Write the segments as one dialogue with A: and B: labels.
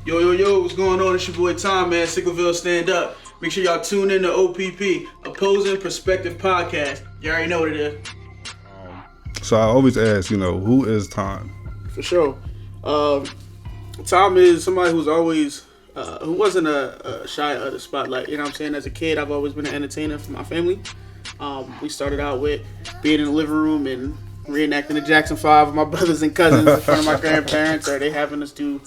A: Yo, what's going on? It's your boy Tom, man. Sicklerville, stand up. Make sure y'all tune in to OPP, Opposing Perspective Podcast. You already know what it is.
B: So I always ask, who is Tom?
A: For sure. Tom is somebody who's always, who wasn't a shy of the spotlight. You know what I'm saying? As a kid, I've always been an entertainer for my family. We started out with being in the living room and reenacting the Jackson 5 with my brothers and cousins in front of my grandparents, or they having us do,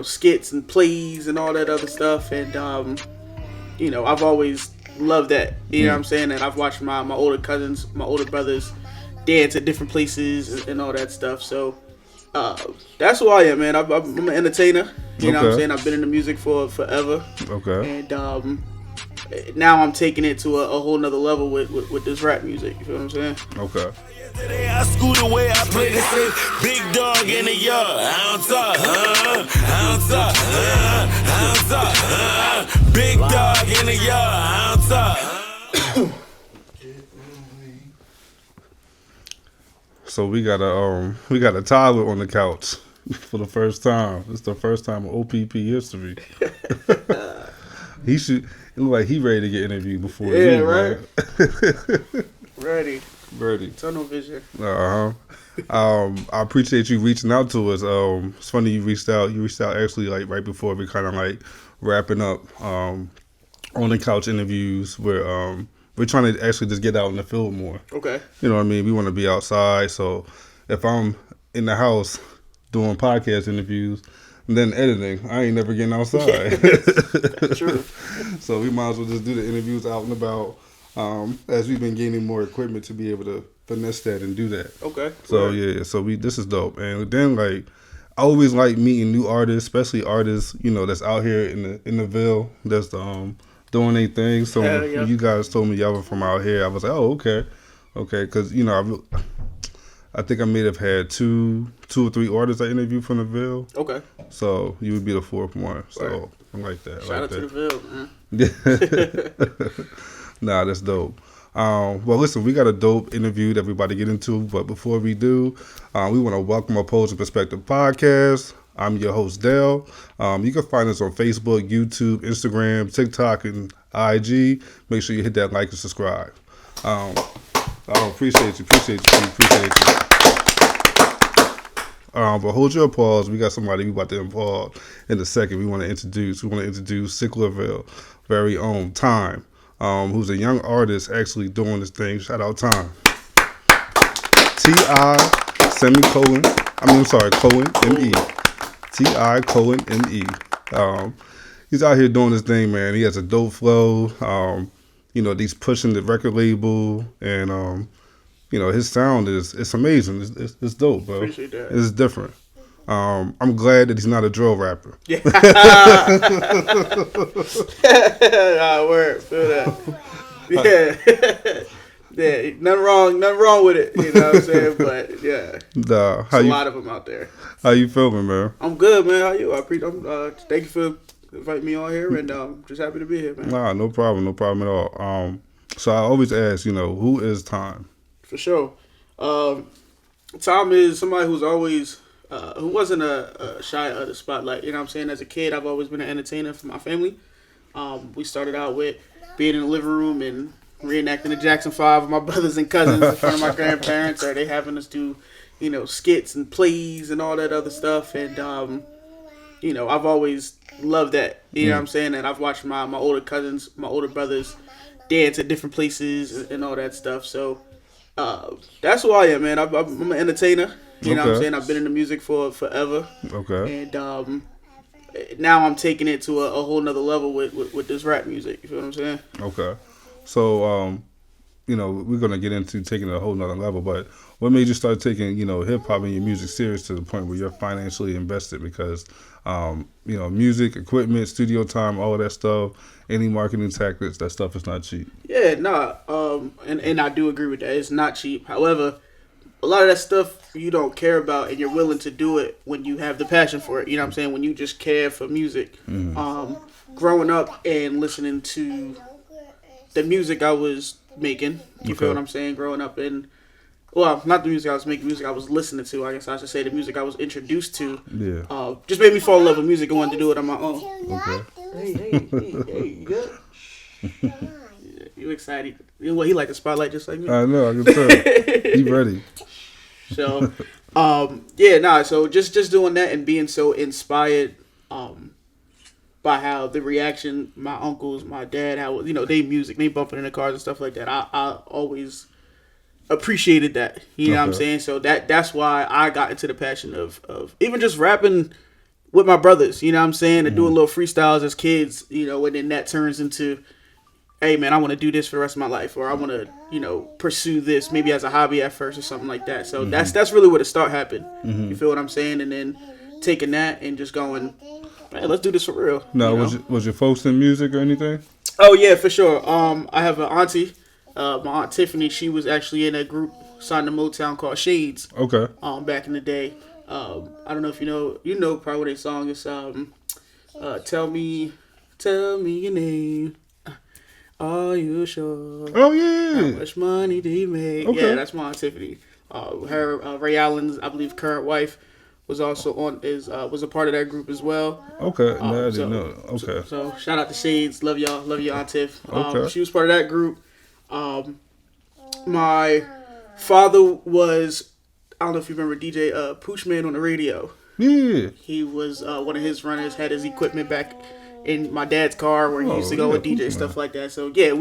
A: skits and plays and all that other stuff. And, I've always loved that. You know what I'm saying? And I've watched my older cousins, my older brothers dance at different places and all that stuff. So that's who I am, man. I'm an entertainer. You know what I'm saying? I've been in the music for forever.
B: Okay.
A: And now I'm taking it to a whole nother level with this rap music. You feel what I'm saying?
B: Okay.
C: Today I scoot away, I play this shit. Big dog in the yard. I don't talk. Big dog in the yard. I don't talk.
B: So we got a Tyler on the couch for the first time. It's the first time in OPP history. He should look like he ready to get interviewed before
A: yeah,
B: you,
A: right?
B: Man. Ready.
A: Tunnel vision.
B: I appreciate you reaching out to us. It's funny you reached out. You reached out actually like right before we kind of like wrapping up on the couch interviews where we're trying to actually just get out in the field more.
A: Okay.
B: You know what I mean? We want to be outside. So if I'm in the house doing podcast interviews and then editing, I ain't never getting outside.
A: That's true.
B: So we might as well just do the interviews out and about as we've been gaining more equipment to be able to finesse that and do that.
A: Okay.
B: So yeah, so this is dope. And then like I always like meeting new artists, especially artists, that's out here in the Ville that's doing their thing. So when you guys told me y'all were from out here, I was like, oh, okay, because I think I may have had two or three artists I interviewed from the Ville.
A: Okay.
B: So you would be the fourth one. So right. I like that.
A: Shout out to the
B: Ville, man. Nah, that's dope. Well, listen, we got a dope interview that everybody get into, but before we do, we want to welcome Opposing Perspective Podcast. I'm your host, Dale. You can find us on Facebook, YouTube, Instagram, TikTok, and IG. Make sure you hit that like and subscribe. Appreciate you. But hold your applause. We got somebody we about to involve in a second. We want to introduce Sicklerville, very own Time. Who's a young artist actually doing this thing. Shout out Time. Cohen, M-E. T.I. Cohen, M-E. He's out here doing this thing, man. He has a dope flow. He's pushing the record label. And, his sound it's amazing. It's dope, bro.
A: Appreciate that.
B: It's different. I'm glad that he's not a drill rapper.
A: Yeah. Word. Feel that. Yeah. Yeah. Nothing wrong with it. You know what I'm saying? But yeah. There's a lot of them out there.
B: How you feeling, man?
A: I'm good, man. How you? Thank you for inviting me on here, and just happy to be here, man.
B: Nah, no problem at all. So I always ask, who is Tom?
A: For sure. Tom is somebody who's always who wasn't a shy of the spotlight. You know what I'm saying? As a kid, I've always been an entertainer for my family. We started out with being in the living room and reenacting the Jackson 5 with my brothers and cousins in front of my grandparents, or they having us do, skits and plays and all that other stuff. And, I've always loved that. You know what I'm saying? And I've watched my older cousins, my older brothers dance at different places and all that stuff. So that's who I am, man. I'm an entertainer. You know what I'm saying? I've been in the music for forever.
B: Okay.
A: And now I'm taking it to a whole nother level with this rap music. You feel what I'm saying?
B: Okay. So, we're going to get into taking it a whole nother level, but what made you start taking, hip-hop and your music serious to the point where you're financially invested? Because, music, equipment, studio time, all of that stuff, any marketing tactics, that stuff is not cheap.
A: Yeah, and I do agree with that. It's not cheap. However, a lot of that stuff you don't care about, and you're willing to do it when you have the passion for it. You know what I'm saying? When you just care for music. Growing up and listening to the music I was making, you feel what I'm saying? Growing up in well, not the music I was making, music I was listening to. I guess I should say the music I was introduced to.
B: Yeah.
A: Just made me fall in love with music and wanted to do it on my own.
B: Okay.
A: Hey, you good? You excited? Well, he like the spotlight just like me.
B: I know, I can tell. He ready.
A: So, so just doing that and being so inspired by how the reaction, my uncles, my dad, how, they music, they bumping in the cars and stuff like that. I always appreciated that. You know what I'm saying? So that's why I got into the passion of even just rapping with my brothers, you know what I'm saying? And doing little freestyles as kids, and then that turns into, hey man, I want to do this for the rest of my life, or I want to, pursue this maybe as a hobby at first or something like that. So that's really where the start happened. You feel what I'm saying? And then taking that and just going, man, let's do this for real.
B: No, was your folks in music or anything?
A: Oh yeah, for sure. I have an auntie, my aunt Tiffany. She was actually in a group signed to Motown called Shades.
B: Okay.
A: Back in the day. I don't know if you know probably what their song is. Tell me your name. Are you sure?
B: Oh yeah.
A: How much money did he make?
B: Okay.
A: Yeah, that's my aunt Tiffany. Her Ray Allen's, I believe, current wife was also was a part of that group as well.
B: Okay, no, I didn't know. Okay.
A: So shout out to Shades, love y'all, love you, Aunt Tiff.
B: Okay.
A: She was part of that group. My father was, I don't know if you remember DJ Pooch Man on the radio.
B: Yeah.
A: He was one of his runners, had his equipment back in my dad's car where he used to go with DJ stuff like that. So yeah,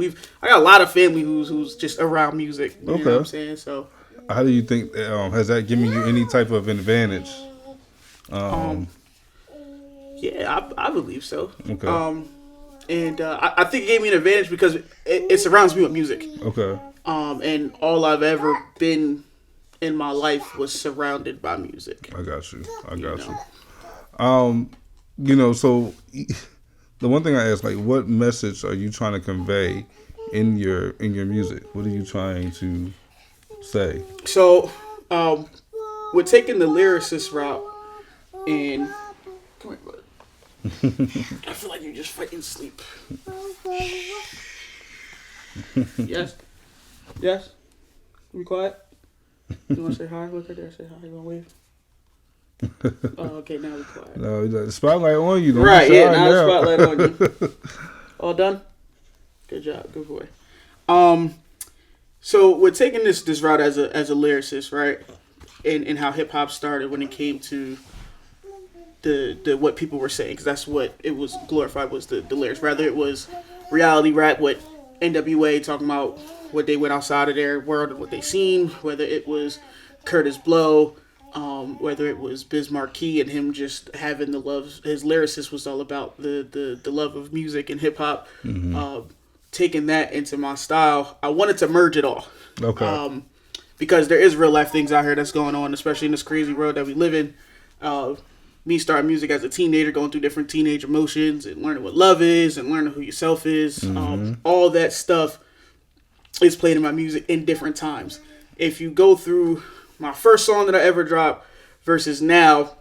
A: I got a lot of family who's just around music. You know what I'm saying? So
B: how do you think has that given you any type of advantage?
A: Yeah, I believe so.
B: Okay.
A: And I think it gave me an advantage because it surrounds me with music.
B: Okay.
A: And all I've ever been in my life was surrounded by music.
B: I got you. So the one thing I ask, like, what message are you trying to convey in your music? What are you trying to say?
A: So, we're taking the lyricist route, and come here, bud. I feel like you're just fighting sleep. Yes. Be quiet. You want to say hi? Look right there. Say hi. You want to wave? Oh, okay. Now be quiet.
B: No, the spotlight on you.
A: Right. Yeah. Now the spotlight on you. All done. Good job. Good boy. So we're taking this route as a lyricist, right? And how hip hop started when it came to the what people were saying, because that's what it was glorified, was the lyrics. Rather it was reality rap, what NWA talking about, what they went outside of their world and what they seen, whether it was Curtis Blow, whether it was Biz Markie and him just having the love. His lyricist was all about the love of music and hip hop. Taking that into my style, I wanted to merge it all.
B: Okay.
A: Because there is real life things out here that's going on, especially in this crazy world that we live in. Me starting music as a teenager, going through different teenage emotions and learning what love is and learning who yourself is. All that stuff is played in my music in different times. If you go through my first song that I ever dropped versus now,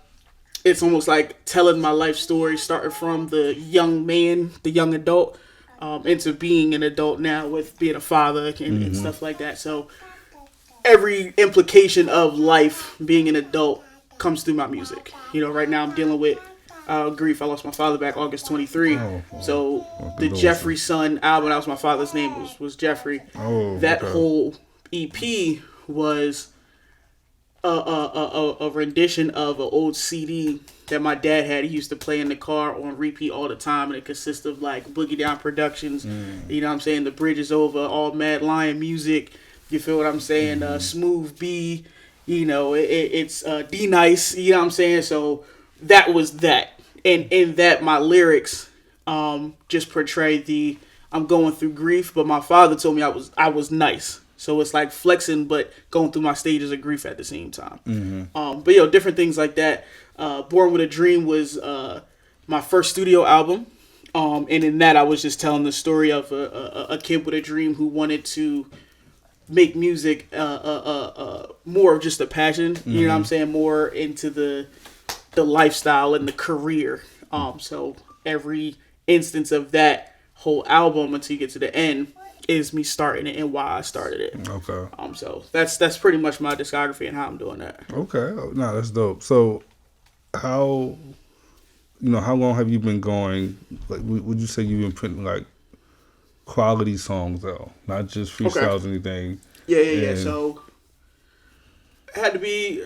A: it's almost like telling my life story, starting from the young man, the young adult, into being an adult now with being a father and stuff like that. So every implication of life, being an adult, comes through my music. Right now I'm dealing with grief. I lost my father back August 23. So the Jeffrey Son album, that was my father's name, was Jeffrey. That whole EP was a rendition of an old CD that my dad had. He used to play in the car on repeat all the time, and it consists of like Boogie Down Productions. You know what I'm saying? The Bridge Is Over, all Mad Lion music. You feel what I'm saying? Smooth B. It's D Nice. You know what I'm saying? So that was that. And in that, my lyrics just portray I'm going through grief, but my father told me I was nice. So it's like flexing, but going through my stages of grief at the same time. But different things like that. Born with a Dream was my first studio album. And in that, I was just telling the story of a kid with a dream who wanted to make music more of just a passion. You know what I'm saying? More into the lifestyle and the career. So every instance of that whole album until you get to the end is me starting it and why I started it.
B: Okay.
A: So that's pretty much my discography and how I'm doing that.
B: Okay. No, that's dope. So how long have you been going? Like, would you say you've been putting like quality songs out, not just freestyles or anything?
A: Yeah. So it had to be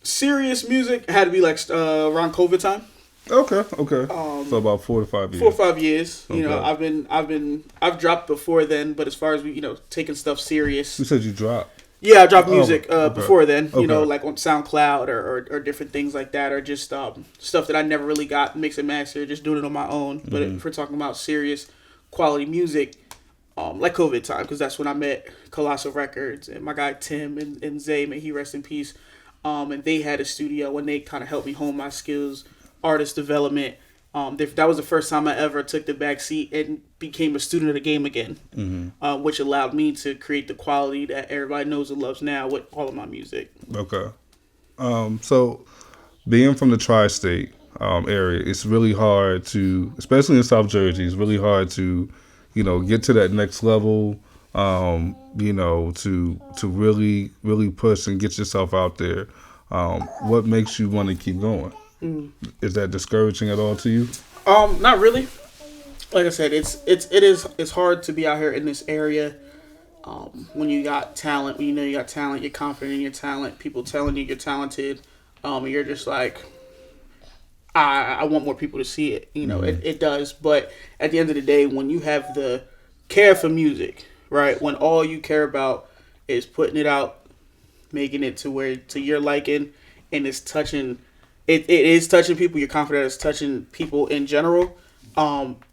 A: serious music. It had to be like around COVID time.
B: Okay. So about 4 to 5 years.
A: 4 or 5 years.
B: Okay.
A: You know, I've dropped before then, but as far as taking stuff serious.
B: You said you dropped.
A: Yeah, I dropped music
B: okay.
A: before then.
B: Okay.
A: You know, like on SoundCloud or different things like that, or just stuff that I never really got mix and master, just doing it on my own. But if we're talking about serious quality music, like COVID time, because that's when I met Colossal Records and my guy Tim and Zay, may he rest in peace. And they had a studio and they kind of helped me hone my skills, artist development. That was the first time I ever took the back seat and became a student of the game again, which allowed me to create the quality that everybody knows and loves now with all of my music.
B: Okay. So being from the tri-state area, it's really hard to, especially in South Jersey, it's really hard to, get to that next level, to really, really push and get yourself out there. What makes you want to keep going? Is that discouraging at all to you?
A: Not really. Like I said, it's hard to be out here in this area. When you got talent, when you know you got talent, you're confident in your talent, people telling you you're talented, and you're just like, I want more people to see it. It does. But at the end of the day, when you have the care for music, right? When all you care about is putting it out, making it to your liking, and it's touching, it is touching people. You're confident it's touching people in general.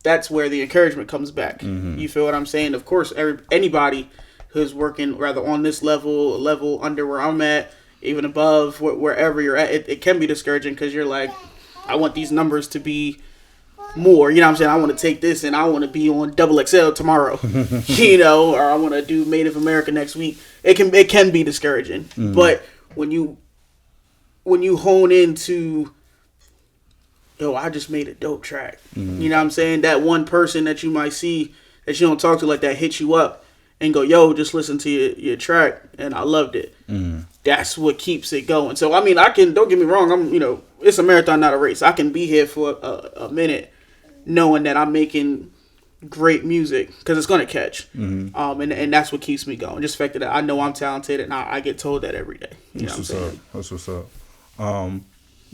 A: That's where the encouragement comes back. You feel what I'm saying? Of course, anybody who's working rather on this level under where I'm at, even above wherever you're at, it can be discouraging because you're like, I want these numbers to be more. You know what I'm saying? I want to take this and I want to be on XXL tomorrow. Or I want to do Made of America next week. It can be discouraging. But when you hone into, I just made a dope track. You know what I'm saying? That one person that you might see that you don't talk to like that hits you up and go, yo, just listen to your track and I loved it. That's what keeps it going. So, I mean, don't get me wrong, it's a marathon, not a race. I can be here for a minute knowing that I'm making great music because it's going to catch. And that's what keeps me going. Just the fact that I know I'm talented and I get told that every day.
B: That's what's up.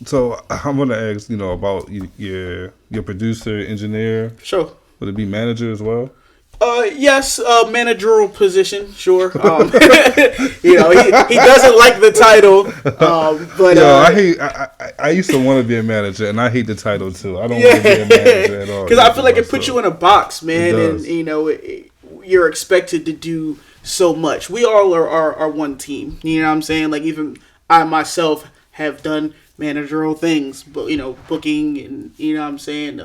B: So I want to ask, about your producer, engineer.
A: Sure.
B: Would it be manager as well?
A: Yes, managerial position, sure. He doesn't like the title, but
B: I used to want to be a manager, and I hate the title too. I don't want to be a manager at all.
A: Because I feel like it puts you in a box, man, and you're expected to do so much. We all are one team. You know what I'm saying? Like even I myself have done managerial things, but booking and what I'm saying.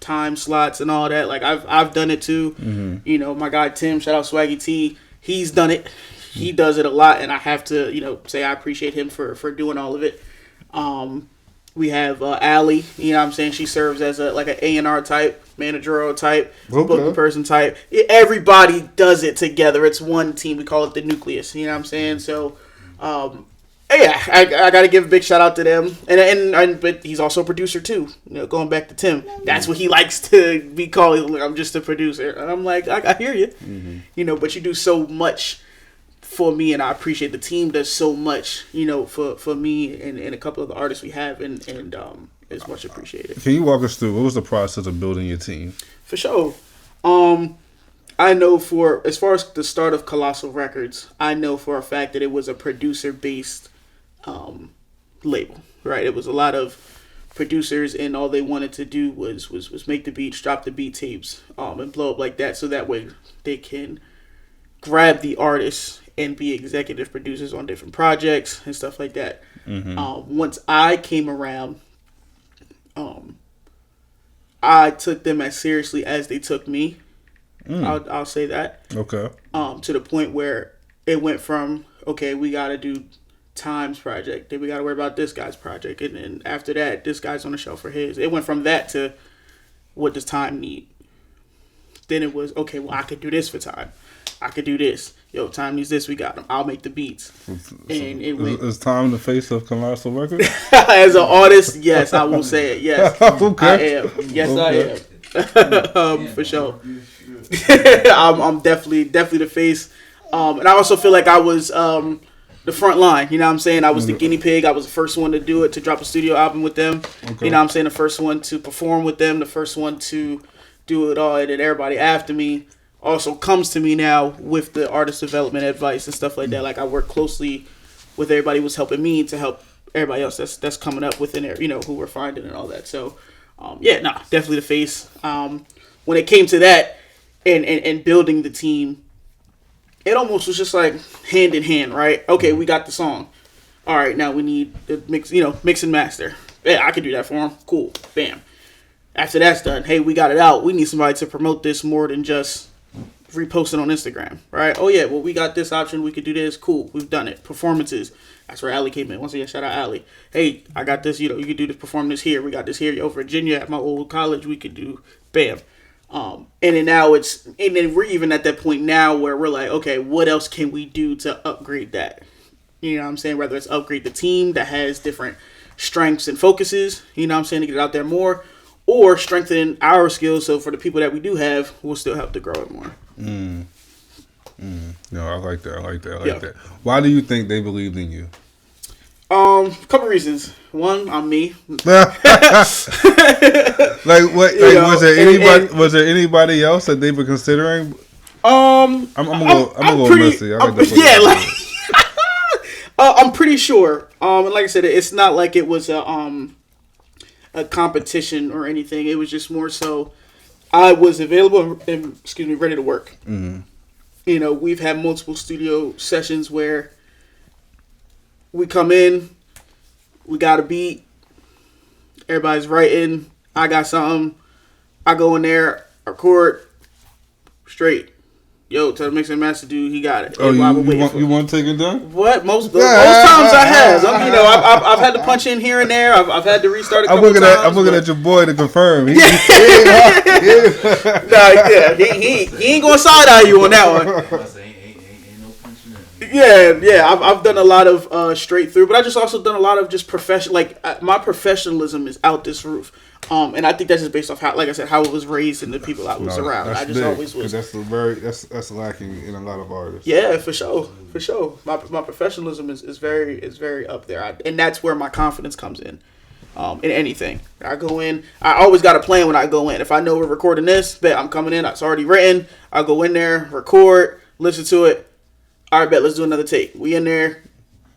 A: Time slots and all that. Like I've done it too. My guy Tim, shout out Swaggy T, he's done it. He does it a lot, and I have to say I appreciate him for doing all of it. We have Allie, what I'm saying, she serves as an A&R type, managerial type, booking person type. Everybody does it together. It's one team. We call it the nucleus. You know what I'm saying? So yeah, I got to give a big shout out to them, but he's also a producer too. Going back to Tim, that's what he likes to be called. I'm just a producer, and I'm like, I hear you, but you do so much for me, and I appreciate the team does so much, for me and a couple of the artists we have, and it's much appreciated.
B: Can you walk us through what was the process of building your team?
A: For sure. I know as far as the start of Colossal Records, I know for a fact that it was a producer-based label, right? It was a lot of producers, and all they wanted to do was make the beats, drop the beat tapes, and blow up like that, so that way they can grab the artists and be executive producers on different projects and stuff like that. Once I came around, I took them as seriously as they took me. I'll say that.
B: Okay.
A: To the point where it went from, okay, we got to do Time's project, then we got to worry about this guy's project, and then after that, this guy's on the shelf for his. It went from that to what does Time need? then it was, okay, well, I could do this for Time. I could do this. Yo, Time needs this. We got him. I'll make the beats. And it went.
B: Is Time the face of Colossal Records?
A: As an artist, yes, I will say it. Yes, okay. I am. Yes, okay. I am. For sure. I'm definitely the face. And I also feel like I was the front line. You know what I'm saying? I was the guinea pig. I was the first one to do it, to drop a studio album with them. Okay. You know what I'm saying? The first one to perform with them. The first one to do it all. And then everybody after me also comes to me now with the artist development advice and stuff like that. Like, I work closely with everybody who's helping me to help everybody else that's coming up within there, who we're finding and all that. So, definitely the face. When it came to that and building the team, it almost was just like hand in hand, right? Okay, we got the song. All right, now we need the mix and master. Yeah, I could do that for him. Cool. Bam. After that's done, hey, we got it out. We need somebody to promote this more than just repost it on Instagram, right? Oh yeah, well, we got this option. We could do this. Cool. We've done it. Performances. That's where Allie came in. Once again, shout out Allie. Hey, I got this. You could do this. Perform this here. We got this here. Over Virginia at my old college. We could do. Bam. And then now we're even at that point now where we're like, okay, what else can we do to upgrade that? You know what I'm saying? Whether it's upgrade the team that has different strengths and focuses, you know what I'm saying, to get it out there more, or strengthen our skills so for the people that we do have, we'll still help to grow it more.
B: No, I like that. I like that. Why do you think they believed in you?
A: Couple reasons. One, I'm me.
B: Like what? Like, was there anybody else that they were considering? I'm gonna go messy.
A: I'm pretty sure. And like I said, it's not like it was a competition or anything. It was just more so I was available and ready to work. Mm-hmm. We've had multiple studio sessions where we come in, we got a beat, everybody's writing, I got something, I go in there, record, straight. Yo, tell the mixing master dude he got it.
B: Oh, you want to take it done?
A: What? Most times I have. I've had to punch in here and there. I've had to restart a couple times.
B: I'm looking at your boy to confirm. He
A: ain't gonna side eye you on that one. Yeah. I've done a lot of straight through, but I just also done a lot of just professional. Like my professionalism is out this roof. And I think that's just based off how, like I said, how I was raised and the people I was around. I just always was.
B: That's lacking in a lot of artists.
A: Yeah, for sure. My professionalism is very up there, and that's where my confidence comes in anything. I go in. I always got a plan when I go in. If I know we're recording this, bet I'm coming in. It's already written. I go in there, record, listen to it. All right, bet let's do another take. We in there.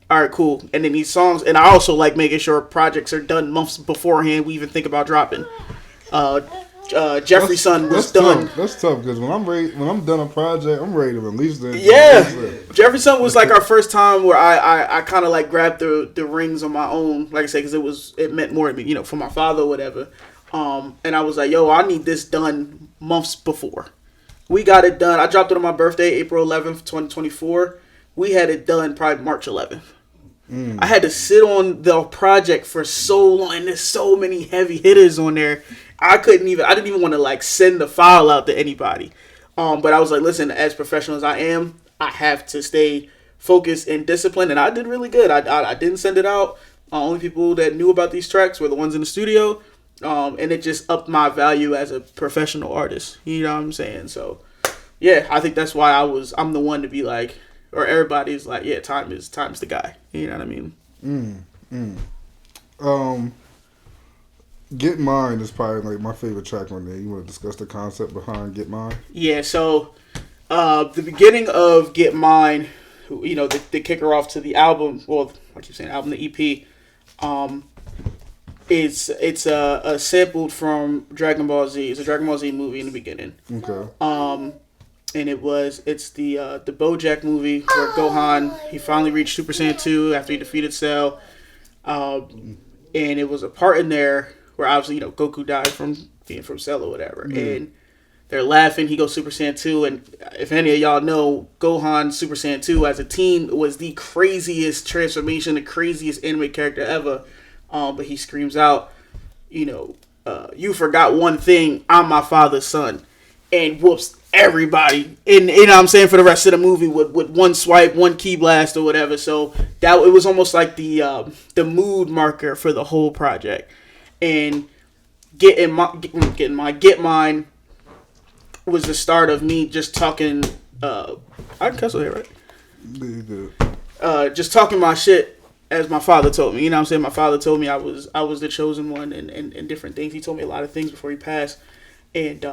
A: All right, cool. And then these songs, and I also like making sure projects are done months beforehand we even think about dropping. Jeffrey's Son was done.
B: That's tough because when I'm done a project, I'm ready to release it.
A: Yeah, Jeffrey's Son was like our first time where I kind of like grabbed the rings on my own, like I said, because it meant more to me, for my father or whatever. And I was like, yo, I need this done months before. We got it done. I dropped it on my birthday, April 11th, 2024. We had it done probably March 11th. I had to sit on the project for so long, and there's so many heavy hitters on there. I didn't even want to like send the file out to anybody. But I was like, listen, as professional as I am, I have to stay focused and disciplined, and I did really good. I didn't send it out. Only people that knew about these tracks were the ones in the studio, and it just upped my value as a professional artist. You know what I'm saying? So, yeah, I think that's why I'm the one to be like, or everybody's like, yeah, time's the guy. You know what I mean?
B: Get Mine is probably like my favorite track on there. You want to discuss the concept behind Get Mine? Yeah,
A: so the beginning of Get Mine, the kicker off to the album, well, I keep saying album, the EP, it's a sampled from Dragon Ball Z. It's a Dragon Ball Z movie in the beginning.
B: Okay.
A: And it's the BoJack movie where Gohan, he finally reached Super Saiyan 2 after he defeated Cell. And it was a part in there where obviously, Goku died from being from Cell or whatever. Mm. And they're laughing. He goes Super Saiyan 2. And if any of y'all know, Gohan Super Saiyan 2 as a teen was the craziest transformation, the craziest anime character ever. But he screams out, you forgot one thing. I'm my father's son. and whoops everybody. And you know what I'm saying, for the rest of the movie with one swipe, one key blast or whatever. So that it was almost like the mood marker for the whole project. And Get Mine was the start of me just talking. I can cuss over here, right? Just talking my shit as my father told me. You know what I'm saying? My father told me I was the chosen one and different things. He told me a lot of things before he passed. And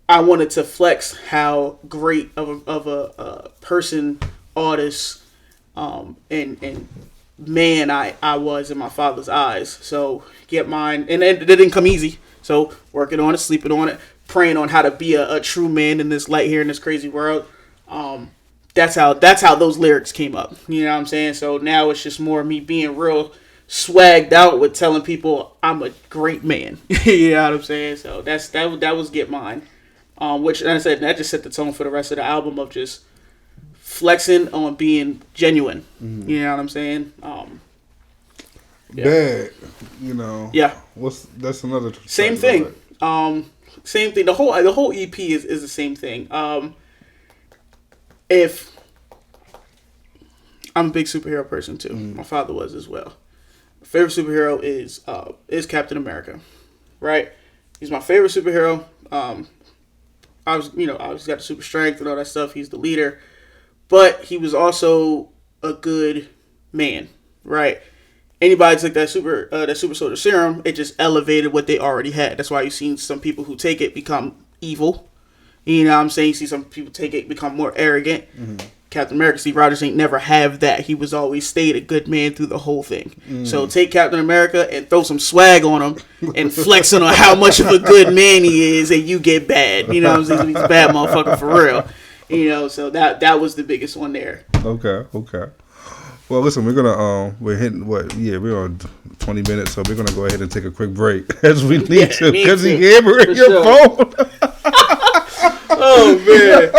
A: I wanted to flex how great of a person, artist, and man I was in my father's eyes. So Get Mine, and it didn't come easy. So working on it, sleeping on it, praying on how to be a true man in this light here in this crazy world. That's how those lyrics came up. You know what I'm saying? So now it's just more me being real swagged out with telling people I'm a great man. You know what I'm saying? So that was Get Mine. Which, like I said, that just set the tone for the rest of the album of just flexing on being genuine. Mm-hmm. You know what I'm saying?
B: Yeah. Bad, you know.
A: Yeah.
B: That's another
A: same thing. Same thing. The whole EP is the same thing. If I'm a big superhero person too, my father was as well. My favorite superhero is Captain America, right? He's my favorite superhero. I was got the super strength and all that stuff. He's the leader, but he was also a good man, right? Anybody took that super soldier serum, it just elevated what they already had. That's why you've seen some people who take it become evil. You know what I'm saying? You see some people take it, become more arrogant. Mm-hmm. Captain America, Steve Rogers ain't never have that. He was always stayed a good man through the whole thing. Mm. So take Captain America and throw some swag on him and flex on how much of a good man he is, and you get bad. You know what I'm saying? He's a bad motherfucker for real. You know, so that was the biggest one there.
B: Okay. Well, listen, we're gonna we're on 20 minutes, so we're gonna go ahead and take a quick break as we need to, because he hammering your phone.
A: Oh man.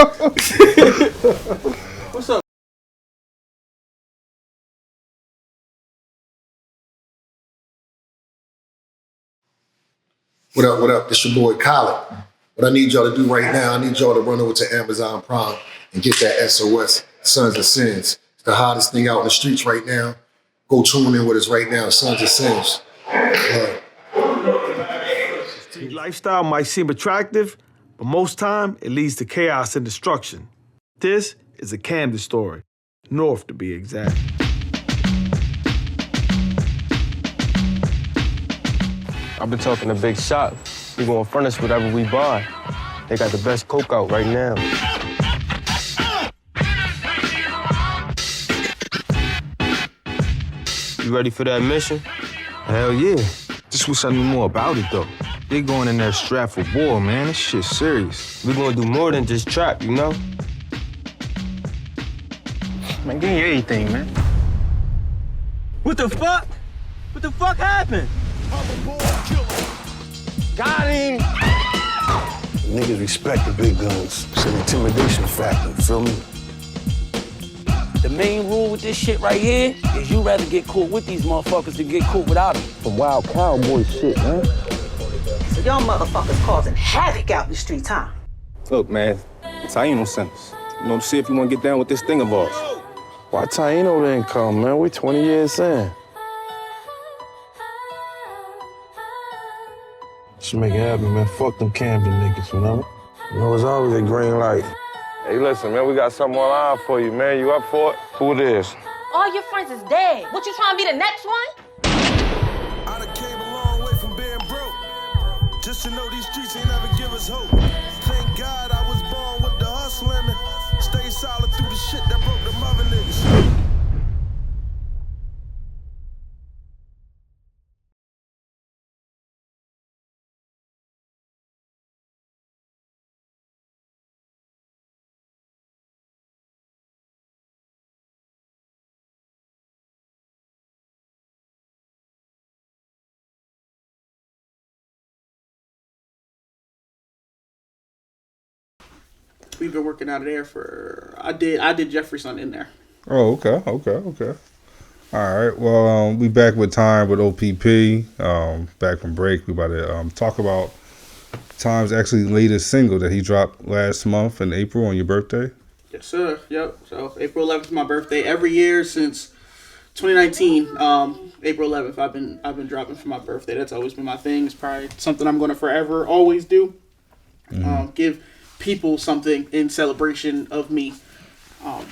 A: What's up?
D: What up? It's your boy Khaled. What I need y'all to do right now, I need y'all to run over to Amazon Prime and get that SOS, Sons of Sins. It's the hottest thing out in the streets right now. Go tune in with us right now, Sons of Sins.
E: Lifestyle might seem attractive, but most time it leads to chaos and destruction. This is a Camden story, North to be exact.
F: I've been talking to Big Shot. We gonna furnish whatever we buy. They got the best coke out right now. You ready for that mission?
G: Hell yeah. Just wish I knew more about it though. They going in there strapped for war, man. This shit's serious.
F: We gonna do more than just trap, you know?
G: Man, give me everything, man.
F: What the fuck? What the fuck happened? Got him!
H: Niggas respect the big guns. It's an intimidation factor, you feel me?
I: The main rule with this shit right here is you rather get caught with these motherfuckers than get caught without them.
G: Some wild cowboy shit, man.
J: So y'all motherfuckers causing havoc out in the streets, huh?
K: Look, man, Taino sent us. You know, to see if you want to get down with this thing of ours.
G: Why Taino didn't come, man? We 20 years in. Just make it happen, man. Fuck them Camden niggas, you know? You know, it's always a green light.
K: Hey, listen, man, we got something online for you, man. You up for it? Who it is?
L: All your friends is dead. What, you trying to be the next one?
C: I done came a long way from being broke. Just to know these streets ain't never give us hope. Thank God I was born with the hustling and stay solid through the shit that broke the mother niggas.
A: We've been working out of there for. I did Jeffrey's son in there.
B: Oh, okay. All right. Well, we back with Time with OPP. Back from break. We about to talk about Time's actually latest single that he dropped last month in April on your birthday.
A: Yes, sir. Yep. So April 11th is my birthday. Every year since 2019, April 11th, I've been dropping for my birthday. That's always been my thing. It's probably something I'm going to forever always do. Give people something in celebration of me.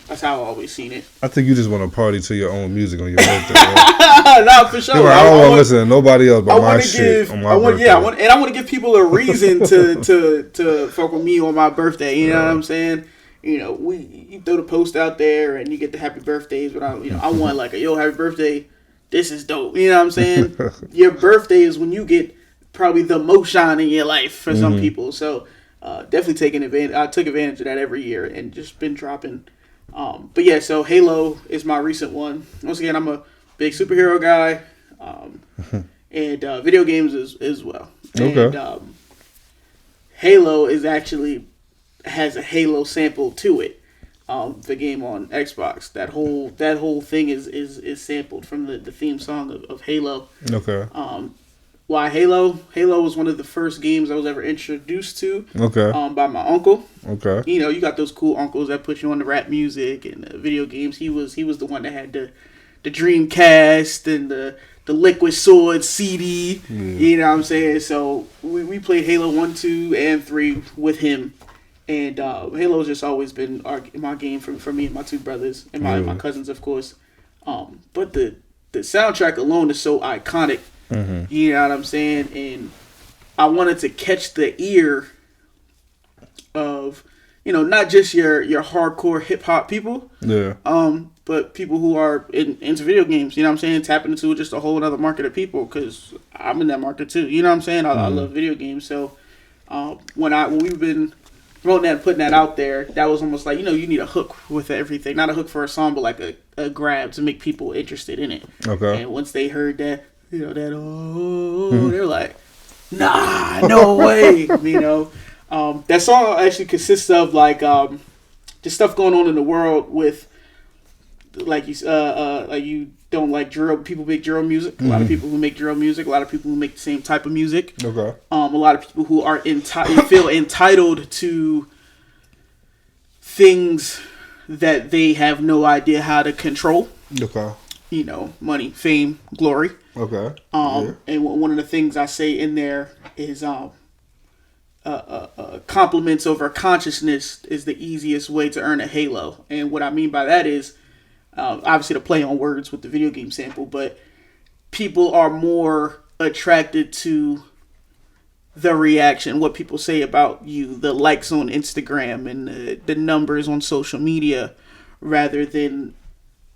A: That's how I've always seen it.
B: I think you just want to party to your own music on your birthday.
A: No, for sure.
B: I don't want to listen to nobody else but my shit on my birthday.
A: Yeah, I want to give people a reason to fuck with me on my birthday. You know what I'm saying? You know, you throw the post out there and you get the happy birthdays, but I want like yo, happy birthday. This is dope. You know what I'm saying? Your birthday is when you get probably the most shine in your life for some people. So definitely taking advantage. I took advantage of that every year and just been dropping. But yeah, so Halo is my recent one. Once again, I'm a big superhero guy, and video games as well.
B: Okay.
A: And Halo is actually has a Halo sample to it. The game on Xbox. That whole thing is sampled from the theme song of Halo.
B: Okay.
A: Why Halo? Halo was one of the first games I was ever introduced to.
B: Okay.
A: By my uncle.
B: Okay.
A: You know, you got those cool uncles that put you on the rap music and the video games. He was the one that had the Dreamcast and the Liquid Sword CD. You know what I'm saying? So we played Halo 1, 2, and 3 with him. And Halo's just always been my game for me and my two brothers and my cousins, of course. But the soundtrack alone is so iconic. You know what I'm saying? And I wanted to catch the ear of, you know, not just your hardcore hip hop people.
B: Yeah.
A: But people who are into video games. You know what I'm saying? Tapping into just a whole other market of people, because I'm in that market too. You know what I'm saying? I love video games. So when we've been promoting that and putting that out there, that was almost like, you know, you need a hook with everything. Not a hook for a song, but like a grab to make people interested in it. Okay. And once they heard that, you know, they're like, nah, no way. You know, that song actually consists of like just stuff going on in the world with like you don't like drill. People make drill music. A lot of people who make drill music. A lot of people who make the same type of music.
B: Okay.
A: A lot of people who are feel entitled to things that they have no idea how to control.
B: Okay.
A: You know, money, fame, glory.
B: Okay.
A: And one of the things I say in there is compliments over consciousness is the easiest way to earn a halo. And what I mean by that is obviously the play on words with the video game sample, but people are more attracted to the reaction, what people say about you, the likes on Instagram and the numbers on social media, rather than,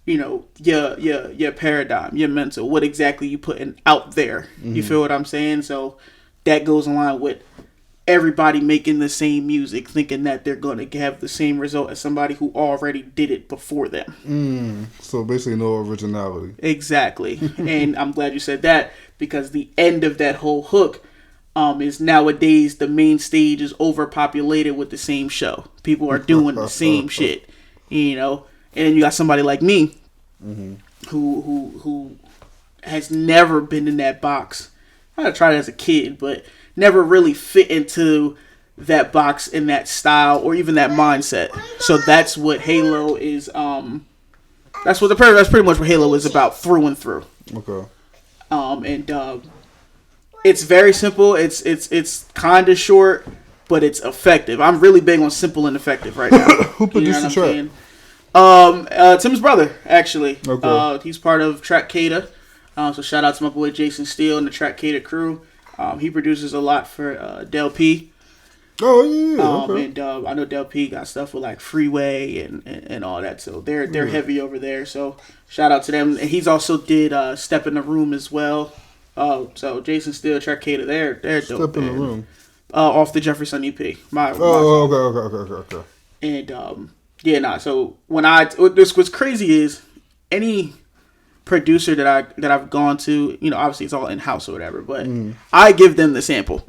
A: you know, your paradigm, your mental, what exactly you putting out there. You feel what I'm saying? So that goes in line with everybody making the same music, thinking that they're going to have the same result as somebody who already did it before them.
B: So basically no originality.
A: Exactly. And I'm glad you said that, because the end of that whole hook is nowadays the main stage is overpopulated with the same show. People are doing the same shit, you know. And then you got somebody like me, who has never been in that box. I tried it as a kid, but never really fit into that box in that style or even that mindset. So that's what Halo is. That's pretty much what Halo is about through and through.
B: Okay.
A: And it's very simple. It's kind of short, but it's effective. I'm really big on simple and effective right now.
B: Who produced the track?
A: Tim's brother, actually.
B: Okay.
A: He's part of Track Cada. So shout out to my boy Jason Steele and the Track Cada crew. He produces a lot for Del P.
B: Oh yeah. Okay.
A: And I know Del P got stuff with like Freeway and all that. So they're heavy over there. So shout out to them. And he's also did Step in the Room as well. So Jason Steele, Track Cada, they're dope.
B: Step in the Room.
A: Off the Jefferson EP.
B: Okay.
A: And so what's crazy is any producer that I've gone to, you know, obviously it's all in house or whatever, but I give them the sample.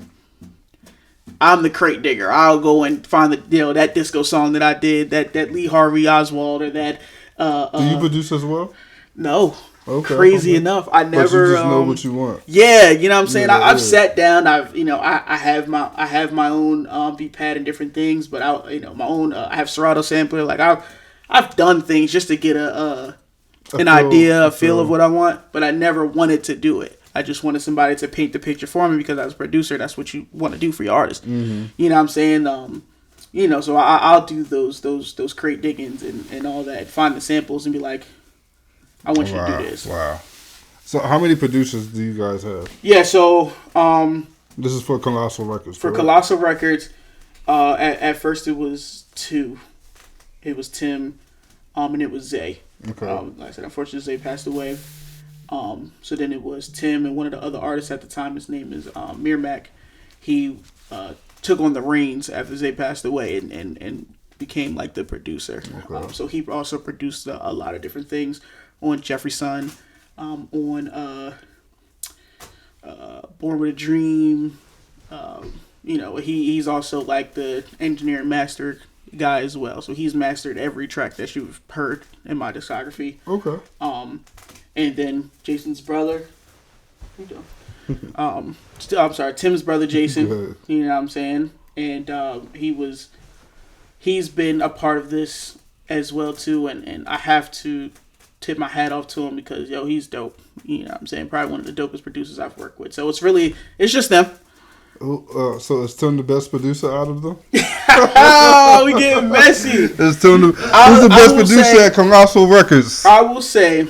A: I'm the crate digger. I'll go and find that disco song that I did, that Lee Harvey Oswald or that.
B: Do you produce as well?
A: No, Crazy enough, I never.
B: But you just know what you want.
A: Yeah, you know what I'm saying. I've sat down. I have my own beat pad and different things, but my own. I have Serato sampler. Like I've done things just to get a feel of what I want, but I never wanted to do it. I just wanted somebody to paint the picture for me because as a producer, that's what you want to do for your artist.
B: Mm-hmm.
A: You know what I'm saying? So I'll do those crate diggings and all that, find the samples and be like, I want you to do this.
B: Wow. So how many producers do you guys have?
A: Yeah, so
B: this is for Colossal Records.
A: For Colossal Records, at first it was 2. It was Tim, and it was Zay.
B: Okay.
A: Like I said, unfortunately Zay passed away. So then it was Tim and one of the other artists at the time. His name is Mirmac. He took on the reins after Zay passed away and became like the producer.
B: Okay.
A: So he also produced a lot of different things on Jeffrey's Son, on Born with a Dream. He's also like the engineer and master guy as well. So he's mastered every track that you've heard in my discography.
B: Okay.
A: And then Jason's brother. I'm sorry, Tim's brother Jason. You know what I'm saying? And he's been a part of this as well too, and I have to tip my hat off to him because he's dope. You know what I'm saying? Probably one of the dopest producers I've worked with. So it's just them.
B: So is Tim the best producer out of them?
A: Oh, we getting messy.
B: Is Tim who's the best producer at Colossal Records?
A: I will say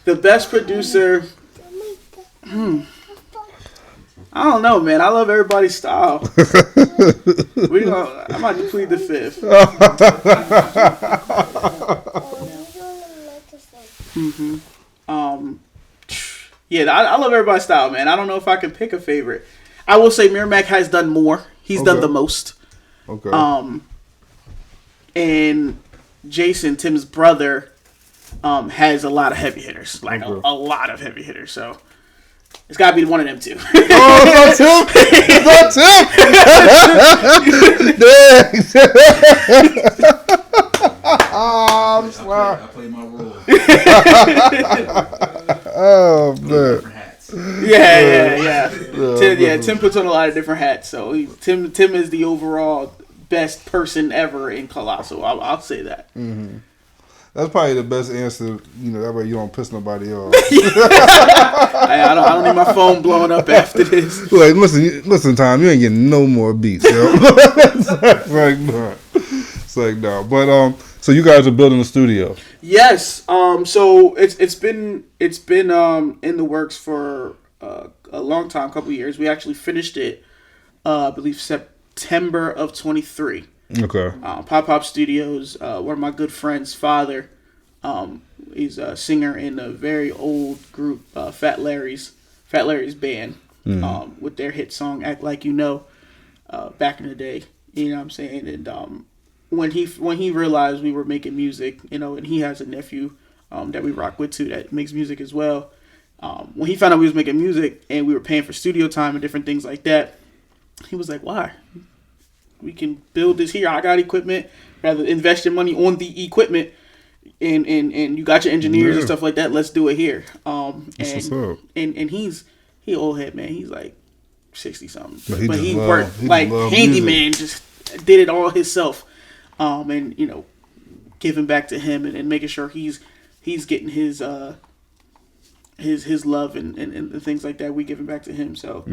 A: the best producer. I don't know, man. I love everybody's style. I might plead the fifth. I love everybody's style, man. I don't know if I can pick a favorite. I will say Mirmac has done more. He's done the most.
B: Okay.
A: And Jason, Tim's brother, has a lot of heavy hitters, like a lot of heavy hitters. So it's got to be one of them two.
B: It's not Tim. I'm sorry.
M: I play my role.
B: Oh man.
A: Yeah. Tim puts on a lot of different hats. So Tim is the overall best person ever in Colossal. I'll say that.
B: Mm-hmm. That's probably the best answer. That way you don't piss nobody off.
A: I don't need my phone blowing up after this.
B: Like, listen, Tom, you ain't getting no more beats, yo. It's like no. But so you guys are building a studio.
A: Yes. So it's been in the works for a long time, couple of years. We actually finished it, I believe September of 23.
B: Okay.
A: Pop Studios. One of my good friends' father. He's a singer in a very old group, Fat Larry's band, with their hit song "Act Like You Know," back in the day. You know what I'm saying? And when he realized we were making music, and he has a nephew that we rock with too that makes music as well. When he found out we was making music and we were paying for studio time and different things like that, he was like, "Why? We can build this here. I got equipment. Rather invest your money on the equipment, and you got your engineers and stuff like that. Let's do it here." And he old head, man. He's like 60 something, but he worked like handyman, just did it all himself. And giving back to him and making sure he's getting his love and things like that. We giving back to him. So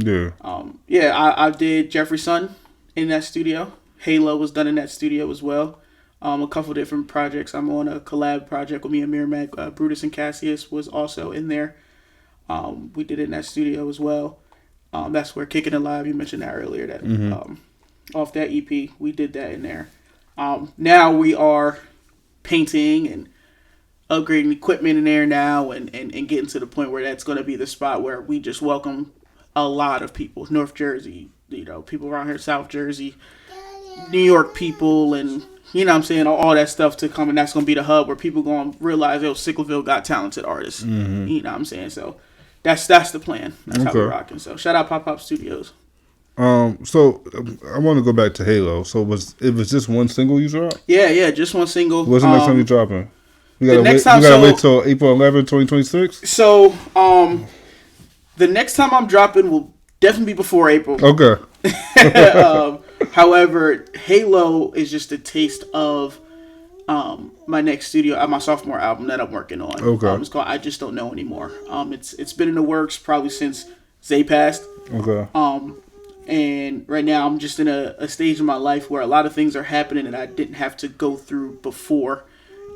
A: I did Jeffrey's Son in that studio. Halo was done in that studio as well. A couple different projects. I'm on a collab project with me and Mirmac. Brutus and Cassius was also in there. We did it in that studio as well. That's where Kicking It Live, you mentioned that earlier. That off that EP, we did that in there. Now we are painting and upgrading equipment in there now and getting to the point where that's going to be the spot where we just welcome a lot of people. North Jersey, people around here, South Jersey, New York people, and you know what I'm saying, all that stuff to come, and that's going to be the hub where people going to realize, Sicklerville got talented artists.
B: Mm-hmm.
A: You know what I'm saying? So that's the plan. That's how we're rocking. So shout out Pop Studios.
B: So I want to go back to Halo. So it was just one single you dropped?
A: Yeah, just one single.
B: What's the next time you dropping? You gotta wait till April 11, 2026?
A: So, the next time I'm dropping will definitely be before April.
B: Okay.
A: However, Halo is just a taste of my next my sophomore album that I'm working on.
B: Okay.
A: It's called I Just Don't Know Anymore. It's been in the works probably since Zay passed.
B: Okay.
A: And right now I'm just in a stage in my life where a lot of things are happening that I didn't have to go through before.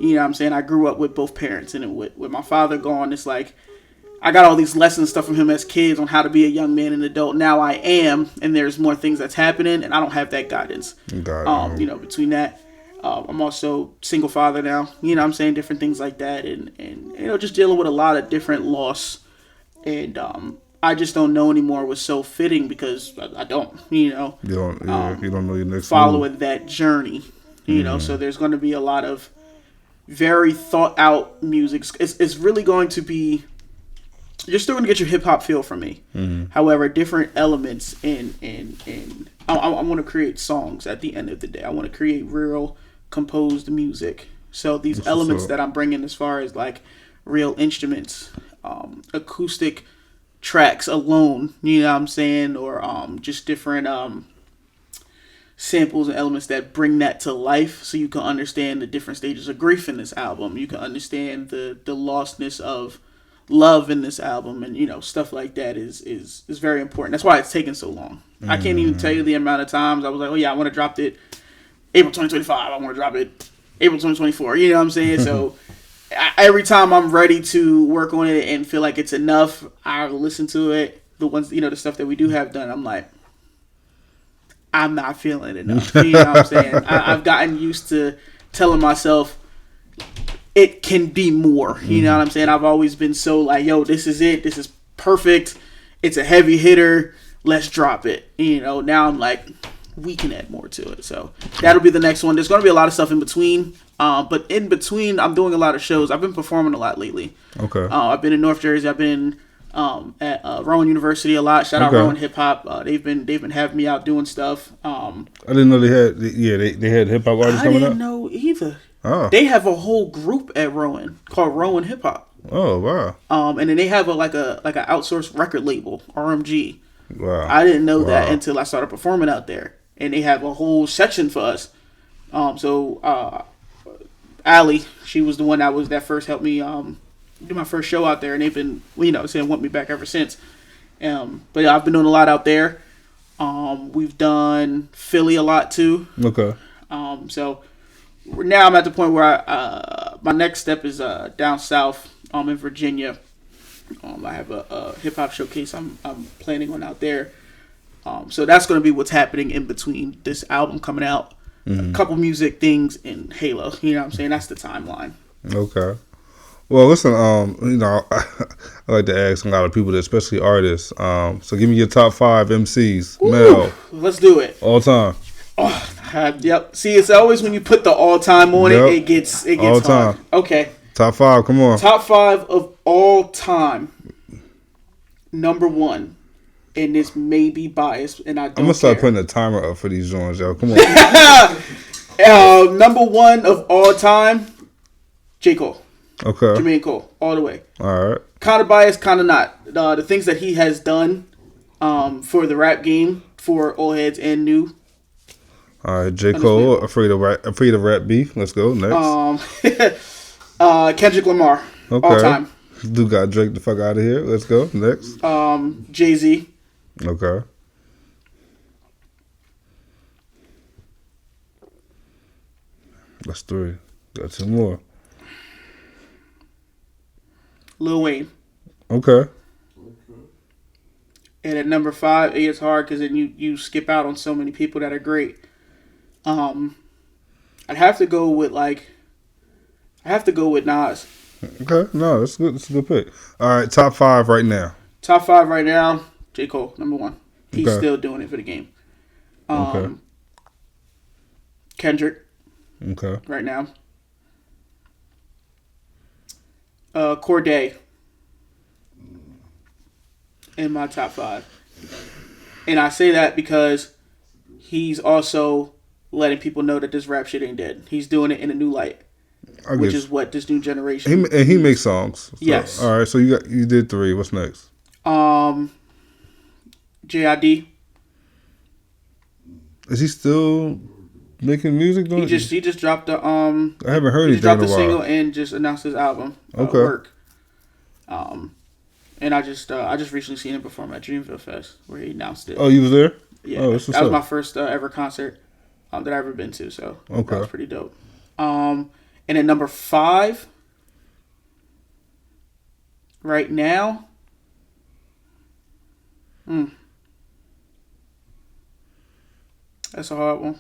A: You know what I'm saying? I grew up with both parents, and with my father gone, it's like I got all these lessons stuff from him as kids on how to be a young man and adult. Now I am, and there's more things that's happening, and I don't have that guidance. Between that, I'm also single father now. You know what I'm saying? Different things like that, and just dealing with a lot of different loss. And I Just Don't Know Anymore was so fitting because I don't, you don't know your next following move. That journey, so there's going to be a lot of very thought out music. It's really going to be, you're still going to get your hip hop feel from me. However, different elements and I want to create songs at the end of the day. I want to create real composed music. So these elements that I'm bringing as far as like real instruments, acoustic tracks alone, you know what I'm saying, or just different samples and elements that bring that to life, so you can understand the different stages of grief in this album. You can understand the lostness of love in this album, and stuff like that is very important. That's why it's taken so long. I can't even tell you the amount of times I was like, oh yeah, I want to drop it April 2025. I want to drop it April 2024. You know what I'm saying? So every time I'm ready to work on it and feel like it's enough, I listen to it. The ones, the stuff that we do have done, I'm like, I'm not feeling it enough. You know what I'm saying? I've gotten used to telling myself it can be more. You know what I'm saying? I've always been so like, yo, this is it. This is perfect. It's a heavy hitter. Let's drop it. Now I'm like, we can add more to it. So that'll be the next one. There's going to be a lot of stuff in between. But in between, I'm doing a lot of shows. I've been performing a lot lately.
B: Okay.
A: I've been in North Jersey. I've been at Rowan University a lot. Shout out Rowan Hip Hop. They've been having me out doing stuff. I
B: didn't know they had hip hop artists coming up.
A: I didn't know either.
B: Oh.
A: They have a whole group at Rowan called Rowan Hip Hop.
B: Oh wow.
A: And then they have an outsourced record label, RMG.
B: Wow.
A: I didn't know that until I started performing out there, and they have a whole section for us. Allie, she was the one that first helped me do my first show out there, and they've been saying want me back ever since. But yeah, I've been doing a lot out there. We've done Philly a lot too.
B: Okay.
A: So now I'm at the point where my next step is down south. In Virginia. I have a hip hop showcase I'm planning on out there. So that's going to be what's happening in between this album coming out, a couple music things, and Halo. You know what I'm saying? That's the timeline.
B: Okay. Well, listen, I like to ask a lot of people, especially artists. So give me your top 5 MCs, male.
A: Let's do it.
B: All time.
A: Oh, yep. See, it's always when you put the all time on it gets all hard. Time. Okay.
B: Top 5, come on.
A: Top 5 of all time. Number 1, and this may be biased, and I don't
B: I'm gonna start putting a timer up for these joints, y'all. Come on.
A: Number 1 of all time, J. Cole.
B: Okay.
A: Jermaine Cole, all the way.
B: All right.
A: Kind of biased, kind of not. The things that he has done for the rap game, for old heads and new.
B: All right, J. Cole, afraid of rap B. Let's go next.
A: Kendrick Lamar,
B: okay.
A: All time.
B: Dude got Drake the fuck out of here. Let's go next.
A: Jay-Z.
B: Okay. That's 3. Got 2 more.
A: Lil Wayne.
B: Okay.
A: And at number 5, it's hard because then you skip out on so many people that are great. I'd have to go with Nas.
B: Okay, no, that's good. That's a good pick. All right, top 5 right now.
A: Top 5 right now. J. Cole, number 1. He's still doing it for the game.
B: Okay.
A: Kendrick.
B: Okay.
A: Right now. Corday. In my top 5. And I say that because he's also letting people know that this rap shit ain't dead. He's doing it in a new light. which is what this new generation.
B: He makes songs. So,
A: yes.
B: All right. So you did 3. What's next?
A: JID.
B: Is he still making music?
A: He just dropped the
B: I haven't heard anything. He
A: dropped
B: in a
A: the
B: while.
A: single and just announced his album.
B: Okay.
A: Work. And I just recently seen him perform at Dreamville Fest where he announced it.
B: Oh, you was there?
A: Yeah,
B: oh,
A: that was my first ever concert that I've ever been to. So that was pretty dope. And at number 5, right now. That's a hard one.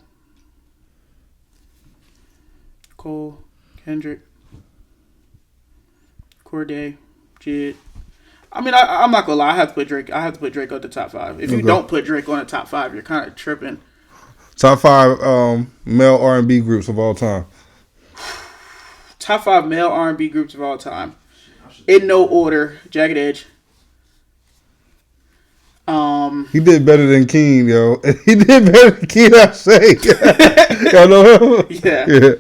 A: Cole, Kendrick, Corday, Jid. I mean, I'm not gonna lie. I have to put Drake. I have to put Drake on the top 5. If you don't put Drake on the top 5, you're kind of tripping.
B: Top 5 male R&B groups of all time.
A: Top 5 male R&B groups of all time. In no order. Jagged Edge.
B: He did better than Keen, yo. He did better than Keen, I say. Y'all know him?
A: Yeah.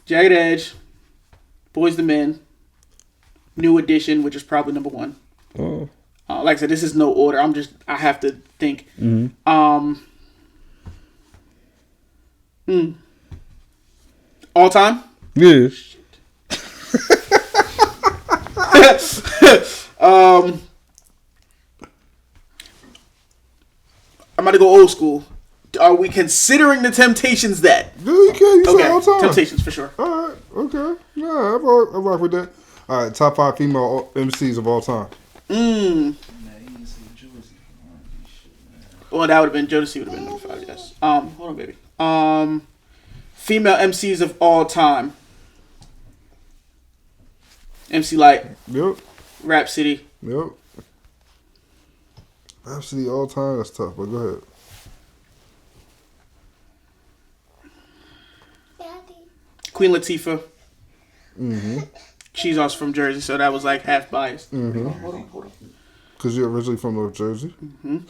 A: Jagged Edge, Boyz II Men, New Edition, which is probably number 1.
B: Oh.
A: Like I said, this is no order. I have to think. All time?
B: Yeah.
A: I'm about to go old school. Are we considering the Temptations that?
B: Yeah, you can. You say all time.
A: Temptations for sure.
B: All right. Okay. Nah, I rock with that. All right. Top 5 female MCs of all time.
A: Well, that would have been Jodeci. Would have been number 5. Yes. Hold on, baby. Female MCs of all time. MC Light.
B: Yep.
A: Rhapsody.
B: Yep. Rhapsody all time. That's tough. But go ahead.
A: Queen Latifah. She's also from Jersey, so that was like half biased. Hold on.
B: Because you're originally from North Jersey?
A: He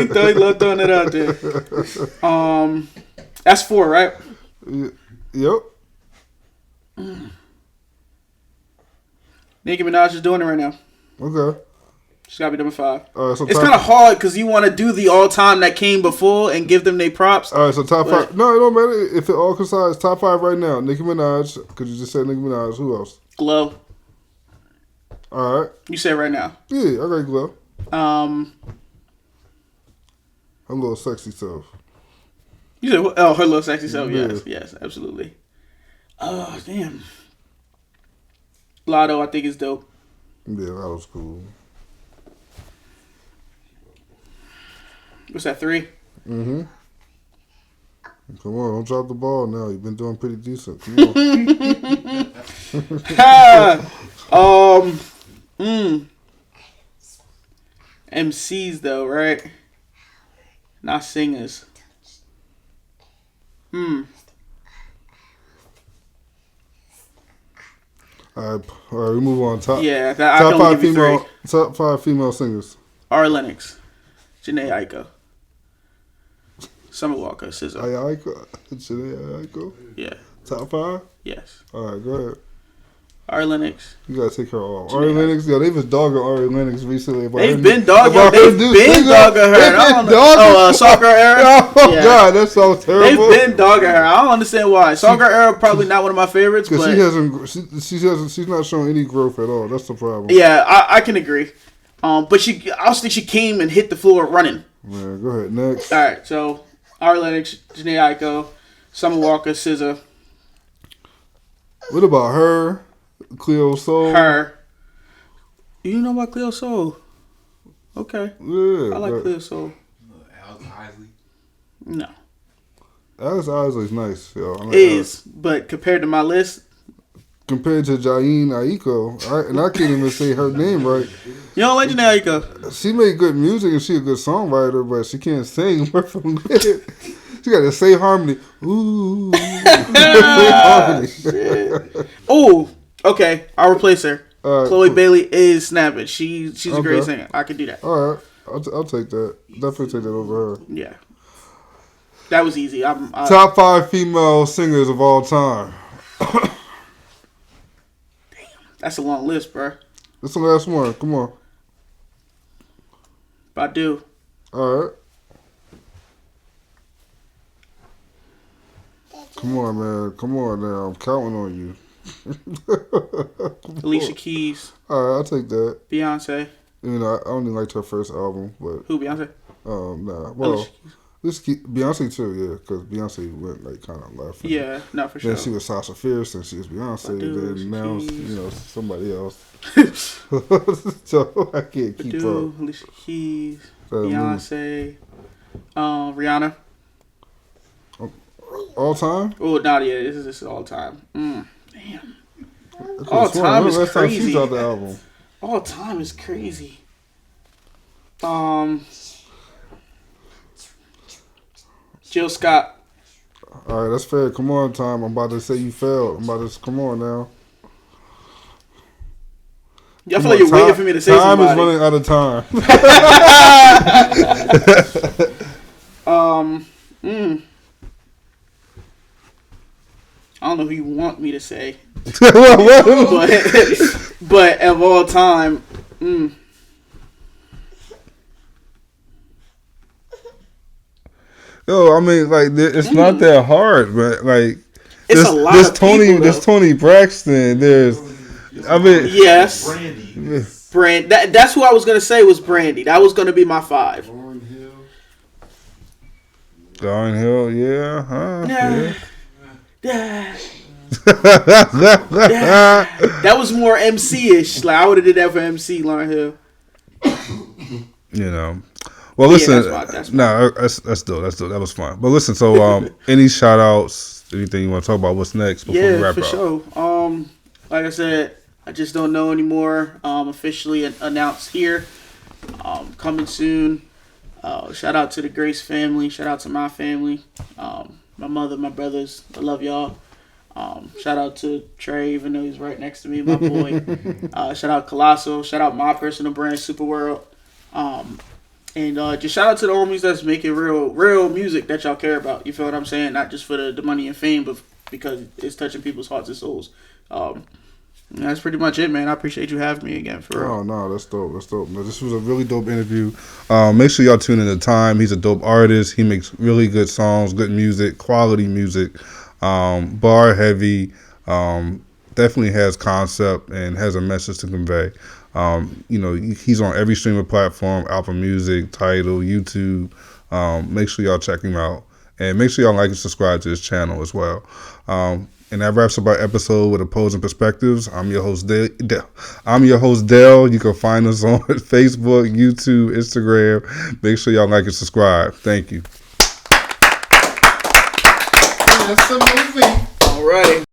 A: thought he loved throwing it out there. That's 4, right?
B: Yep.
A: Nicki Minaj is doing it right now.
B: Okay.
A: She's got to be number 5.
B: So
A: it's kind of hard because you want to do the all-time that came before and give them their props.
B: All right, so top 5. No, it don't matter. If it all coincides, top 5 right now. Nicki Minaj, because you just said Nicki Minaj. Who else?
A: Glow.
B: All right.
A: You say it right now.
B: Yeah, I got Glow.
A: Her
B: little sexy self.
A: You said, oh, her little sexy self. Yes, absolutely. Oh, damn. Lotto, I think is dope.
B: Yeah, that was cool.
A: What's that, 3?
B: Come on, don't drop the ball now. You've been doing pretty decent. Come on.
A: MCs though, right? Not singers.
B: All right, we move on. Top 5 female singers.
A: Ari Lennox, Jhené Aiko, Summer Walker, SZA.
B: Jhené Aiko?
A: Yeah.
B: Top 5?
A: Yes.
B: All right, go ahead.
A: Ari Lennox.
B: You gotta take her off. Ari Lennox, yo, they've been dogging Ari Lennox recently.
A: They've been dogging her. Soccer era.
B: Oh God, that's so terrible.
A: They've been dogging her. I don't understand why. Soccer era probably not one of my favorites, but
B: she's not showing any growth at all. That's the problem.
A: Yeah, I can agree. But I also think she came and hit the floor running.
B: Yeah, go ahead next.
A: All right, so Ari Lennox, Jhené Aiko, Summer Walker, SZA.
B: What about her? Cleo Soul.
A: Her. You know about Cleo Soul? Okay.
B: Yeah.
A: I like Cleo Soul.
M: Alex Isley.
A: No.
B: Alex Isley's nice. Yo.
A: Like is, but compared to my list.
B: Compared to Jhené Aiko, and I can't even say her name right.
A: You don't like Jhené Aiko?
B: She made good music and she a good songwriter, but she can't sing. She got to say harmony. Ooh. Say harmony.
A: Oh. Okay, I'll replace her. Chloe Bailey is snapping. She's a great singer. I can do that.
B: All right, I'll take that. Definitely take that over her.
A: Yeah. That was easy.
B: Top 5 female singers of all time.
A: Damn, that's a long list, bro.
B: That's the last one. Come on.
A: Badu.
B: All right. Come on, man. Come on now. I'm counting on you.
A: Alicia Keys.
B: All right, I'll take that.
A: Beyonce.
B: You know, I only liked her first album, but
A: who? Beyonce.
B: Nah. Well, Beyonce too, yeah, because Beyonce went like kind of left.
A: Yeah, not for sure.
B: Then she was Sasha Fierce, and she was Beyonce. Then now, you know, somebody else. So I can't keep up.
A: Alicia Keys, Beyonce, Rihanna.
B: All time?
A: Oh, not yet. This is all time. Damn. All time is crazy.
B: The album.
A: All time is crazy. Jill Scott.
B: All right, that's fair. Come on, time. I'm about to say you failed. Come on now.
A: I feel like you're waiting for me to say somebody.
B: Time is running out of time.
A: I don't know who you want me to say. but of all time,
B: Yo, I mean, like, it's not that hard, but like,
A: it's a lot of people.
B: There's Tony Braxton.
A: Yes, Brandy. That's who I was gonna say was Brandy. That was gonna be my 5.
B: Lauryn Hill, yeah, huh?
A: Yeah. That was more MC-ish. Like I would have did that for MC, Lauryn Hill.
B: You know. Well, listen.
A: That's
B: that's dope. That's dope. That was fun. But listen. So, any shout outs? Anything you want to talk about? What's next before we wrap
A: for
B: up?
A: Sure. Like I said, I just don't know anymore. Officially announced here. Coming soon. Shout out to the Grace family. Shout out to my family. My mother, my brothers. I love y'all. Shout out to Trey, even though he's right next to me, my boy. Shout out Colossal. Shout out my personal brand, Superworld. And just shout out to the homies that's making real music that y'all care about. You feel what I'm saying? Not just for the money and fame, but because it's touching people's hearts and souls. That's pretty much it, man. I appreciate you having me again, for real.
B: Oh, no, that's dope. That's dope. No, this was a really dope interview. Make sure y'all tune in to Time. He's a dope artist. He makes really good songs, good music, quality music, bar heavy, definitely has concept and has a message to convey. He's on every streaming platform, Apple Music, Tidal, YouTube. Make sure y'all check him out. And make sure y'all like and subscribe to his channel as well. And that wraps up our episode with Opposing Perspectives. I'm your host, Dale. You can find us on Facebook, YouTube, Instagram. Make sure y'all like and subscribe. Thank you.
D: That's a movie.
A: All right.